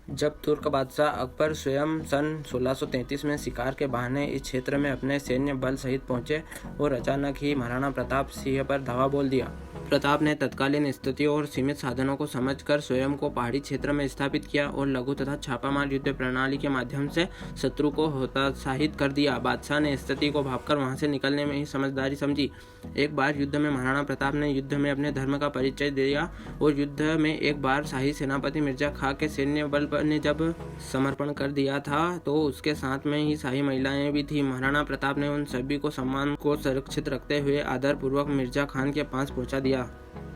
जब तुर्क बादशाह अकबर स्वयं सन 1633 में शिकार के बहाने इस क्षेत्र में अपने सैन्य बल सहित पहुंचे और अचानक ही महाराणा प्रताप सिंह पर धावा बोल दिया। प्रताप ने तत्कालीन स्थितियों और सीमित साधनों को समझकर स्वयं को पहाड़ी क्षेत्र में स्थापित किया और लघु तथा छापामार युद्ध प्रणाली के माध्यम से शत्रु को हतोत्साहित कर दिया। बादशाह ने स्थिति को भांपकर वहां से निकलने में ही समझदारी समझी। एक बार युद्ध में महाराणा प्रताप ने युद्ध में अपने धर्म का परिचय दिया और युद्ध में एक बार शाही सेनापति मिर्जा खां के सैन्य बल ने जब समर्पण कर दिया था तो उसके साथ में ही शाही महिलाएं भी थी। महाराणा प्रताप ने उन सभी को सम्मान को सुरक्षित रखते हुए आदर पूर्वक मिर्जा खान के पास पहुंचा दिया।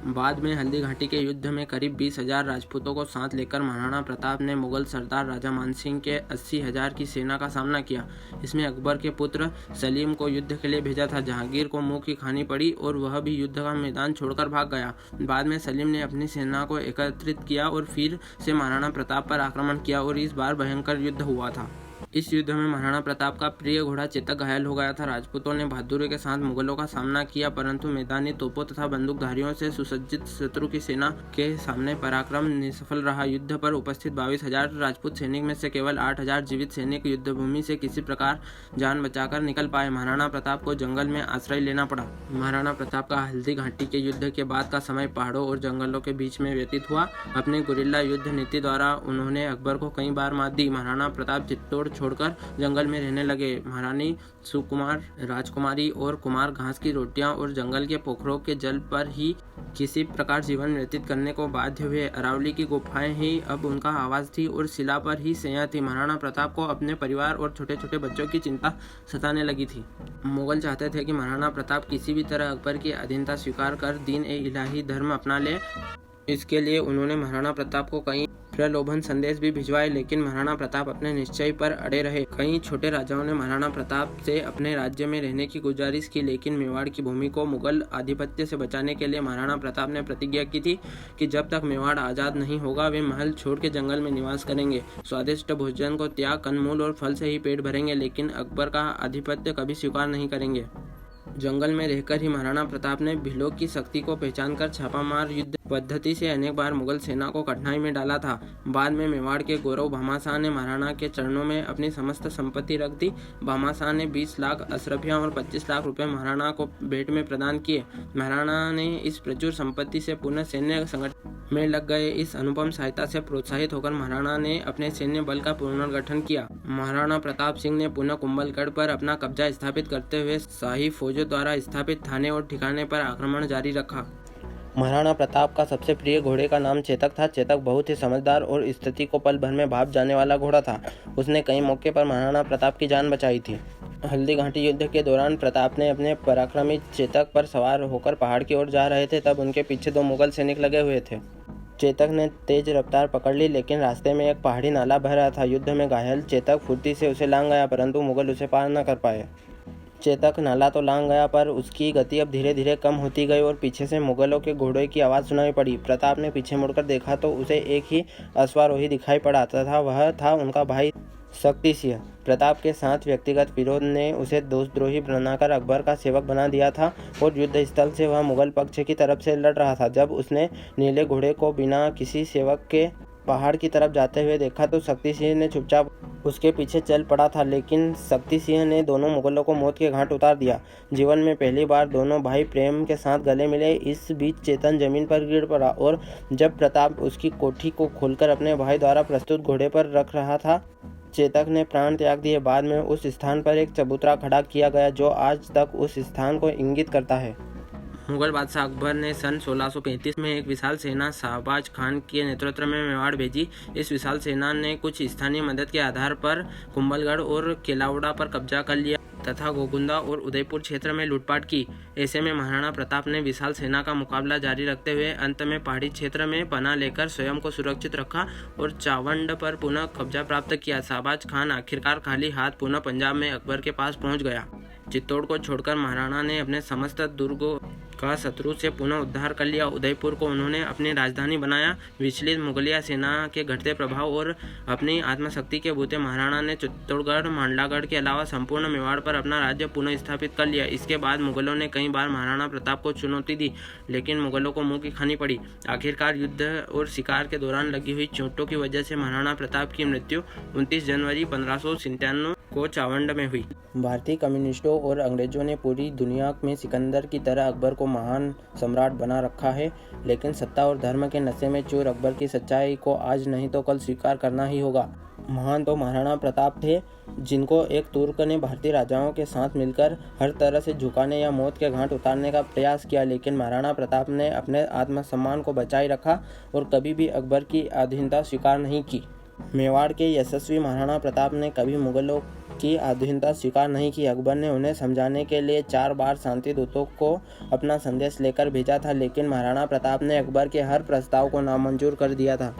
बाद में हल्दी घाटी के युद्ध में करीब 20,000 राजपूतों को साथ लेकर महाराणा प्रताप ने मुगल सरदार राजा मानसिंह के 80,000 की सेना का सामना किया। इसमें अकबर के पुत्र सलीम को युद्ध के लिए भेजा था। जहांगीर को मुंह की खानी पड़ी और वह भी युद्ध का मैदान छोड़कर भाग गया। बाद में सलीम ने अपनी सेना को एकत्रित किया और फिर से महाराणा प्रताप पर आक्रमण किया और इस बार भयंकर युद्ध हुआ था। इस युद्ध में महाराणा प्रताप का प्रिय घोड़ा चेतक घायल हो गया था। राजपूतों ने बहादुरी के साथ मुगलों का सामना किया, परंतु मैदानी तोपों तथा बंदूकधारियों से सुसज्जित शत्रु की सेना के सामने पराक्रम निष्फल रहा। युद्ध पर उपस्थित 22,000 राजपूत सैनिक में से केवल 8,000 जीवित सैनिक युद्धभूमि से किसी प्रकार जान बचाकर निकल पाए। महाराणा प्रताप को जंगल में आश्रय लेना पड़ा। महाराणा प्रताप का हल्दी घाटी के युद्ध के बाद का समय पहाड़ों और जंगलों के बीच में व्यतीत हुआ। अपने गुरिल्ला युद्ध नीति द्वारा उन्होंने अकबर को कई बार मात दी। महाराणा प्रताप चित्तौड़ छोड़कर जंगल में रहने लगे। महारानी सुकुमार, राजकुमारी और कुमार घास की रोटियां और जंगल के पोखरों के जल पर ही किसी प्रकार जीवन व्यतीत करने को बाध्य हुए। अरावली की गुफाएं ही अब उनका आवास थी और शिला पर ही सैया थी। महाराणा प्रताप को अपने परिवार और छोटे छोटे बच्चों की चिंता सताने लगी थी। मुगल चाहते थे कि महाराणा प्रताप किसी भी तरह अकबर की अधीनता स्वीकार कर दीन-ए-इलाही धर्म अपना ले। इसके लिए उन्होंने महाराणा प्रताप को कई प्रलोभन संदेश भी भिजवाए, लेकिन महाराणा प्रताप अपने निश्चय पर अड़े रहे। कई छोटे राजाओं ने महाराणा प्रताप से अपने राज्य में रहने की गुजारिश की, लेकिन मेवाड़ की भूमि को मुगल आधिपत्य से बचाने के लिए महाराणा प्रताप ने प्रतिज्ञा की थी कि जब तक मेवाड़ आजाद नहीं होगा वे महल छोड़ के जंगल में निवास करेंगे, स्वादिष्ट भोजन को त्याग कंदमूल और फल से ही पेट भरेंगे, लेकिन अकबर का आधिपत्य कभी स्वीकार नहीं करेंगे। जंगल में रहकर ही महाराणा प्रताप ने भीलों की शक्ति को पहचानकर छापामार युद्ध पद्धति से अनेक बार मुगल सेना को कठिनाई में डाला था। बाद में मेवाड़ के गौरव भामाशाह ने महाराणा के चरणों में अपनी समस्त संपत्ति रख दी। भामाशाह ने 20 लाख अशरफियां और 25 लाख रुपए महाराणा को भेंट में प्रदान किए। महाराणा ने इस प्रचुर संपत्ति से पुनः सैन्य संगठन में लग गए। इस अनुपम सहायता से प्रोत्साहित होकर महाराणा ने अपने सैन्य बल का पुनर्गठन किया। महाराणा प्रताप सिंह ने पुनः कुंभलगढ़ पर अपना कब्जा स्थापित करते हुए शाही फौजों द्वारा स्थापित थाने और ठिकाने पर आक्रमण जारी रखा। महाराणा प्रताप का सबसे प्रिय घोड़े का नाम चेतक था। चेतक बहुत ही समझदार और स्थिति को पल भर में भाप जाने वाला घोड़ा था। उसने कई मौके पर महाराणा प्रताप की जान बचाई थी। हल्दी घाटी युद्ध के दौरान प्रताप ने अपने पराक्रमी चेतक पर सवार होकर पहाड़ की ओर जा रहे थे, तब उनके पीछे 2 मुगल सैनिक लगे हुए थे। चेतक ने तेज रफ्तार पकड़ ली, लेकिन रास्ते में एक पहाड़ी नाला बह रहा था। युद्ध में घायल चेतक फुर्ती से उसे लांघ गया, परंतु मुगल उसे पार न कर पाए। चेतक नाला तो लांघ गया, पर उसकी गति अब धीरे धीरे कम होती गई और पीछे से मुगलों के घोड़े की आवाज़ सुनाई पड़ी। प्रताप ने पीछे मुड़कर देखा तो उसे एक ही अश्वारोही दिखाई पड़ा तथा वह था उनका भाई शक्ति सिंह। प्रताप के साथ व्यक्तिगत विरोध ने उसे देशद्रोही बनाकर अकबर का सेवक बना दिया था और युद्ध स्थल से वह मुगल पक्ष की तरफ से लड़ रहा था। जब उसने नीले घोड़े को बिना किसी सेवक के पहाड़ की तरफ जाते हुए देखा तो शक्ति सिंह ने चुपचाप उसके पीछे चल पड़ा था, लेकिन शक्ति सिंह ने दोनों मुगलों को मौत के घाट उतार दिया। जीवन में पहली बार दोनों भाई प्रेम के साथ गले मिले। इस बीच चेतन जमीन पर गिर पड़ा और जब प्रताप उसकी कोठी को खोलकर अपने भाई द्वारा प्रस्तुत घोड़े पर रख रहा था, चेतक ने प्राण त्याग दिए। बाद में उस स्थान पर एक चबूतरा खड़ा किया गया जो आज तक उस स्थान को इंगित करता है। मुगल बादशाह अकबर ने सन 1635 में एक विशाल सेना शाहबाज खान के नेतृत्व में मेवाड़ भेजी। इस विशाल सेना ने कुछ स्थानीय मदद के आधार पर कुंभलगढ़ और केलावड़ा पर कब्जा कर लिया तथा गोगुंदा और उदयपुर क्षेत्र में लूटपाट की। ऐसे में महाराणा प्रताप ने विशाल सेना का मुकाबला जारी रखते हुए अंत में पहाड़ी क्षेत्र में पनाह लेकर स्वयं को सुरक्षित रखा और चावंड पर पुनः कब्जा प्राप्त किया। शाहबाज खान आखिरकार खाली हाथ पुनः पंजाब में अकबर के पास पहुंच गया। चित्तौड़ को छोड़कर महाराणा ने अपने समस्त दुर्गों का शत्रु से पुनः उद्धार कर लिया। उदयपुर को उन्होंने अपनी राजधानी बनाया। विचलित मुगलिया सेना के घटते प्रभाव और अपनी आत्मशक्ति के बूते महाराणा ने चित्तौड़गढ़, मांडलागढ़ के अलावा संपूर्ण मेवाड़ पर अपना राज्य पुनः स्थापित कर लिया। इसके बाद मुगलों ने कई बार महाराणा प्रताप को चुनौती दी, लेकिन मुगलों को मुंह की खानी पड़ी। आखिरकार युद्ध और शिकार के दौरान लगी हुई चोटों की वजह से महाराणा प्रताप की मृत्यु 29 जनवरी 1597 को चावंड में हुई। भारतीय कम्युनिस्टों और अंग्रेजों ने पूरी दुनिया में सिकंदर की तरह अकबर को महान सम्राट बना रखा है, लेकिन सत्ता और धर्म के नशे में चूर अकबर की सच्चाई को आज नहीं तो कल स्वीकार करना ही होगा। महान तो महाराणा प्रताप थे, जिनको एक तुर्क ने भारतीय राजाओं के साथ मिलकर हर तरह से झुकाने या मौत के घाट उतारने का प्रयास किया, लेकिन महाराणा प्रताप ने अपने आत्मसम्मान को बचाए रखा और कभी भी अकबर की अधीनता स्वीकार नहीं की। मेवाड़ के यशस्वी महाराणा प्रताप ने कभी मुगलों की अधीनता स्वीकार नहीं की। अकबर ने उन्हें समझाने के लिए 4 बार शांति दूतों को अपना संदेश लेकर भेजा था, लेकिन महाराणा प्रताप ने अकबर के हर प्रस्ताव को नामंजूर कर दिया था।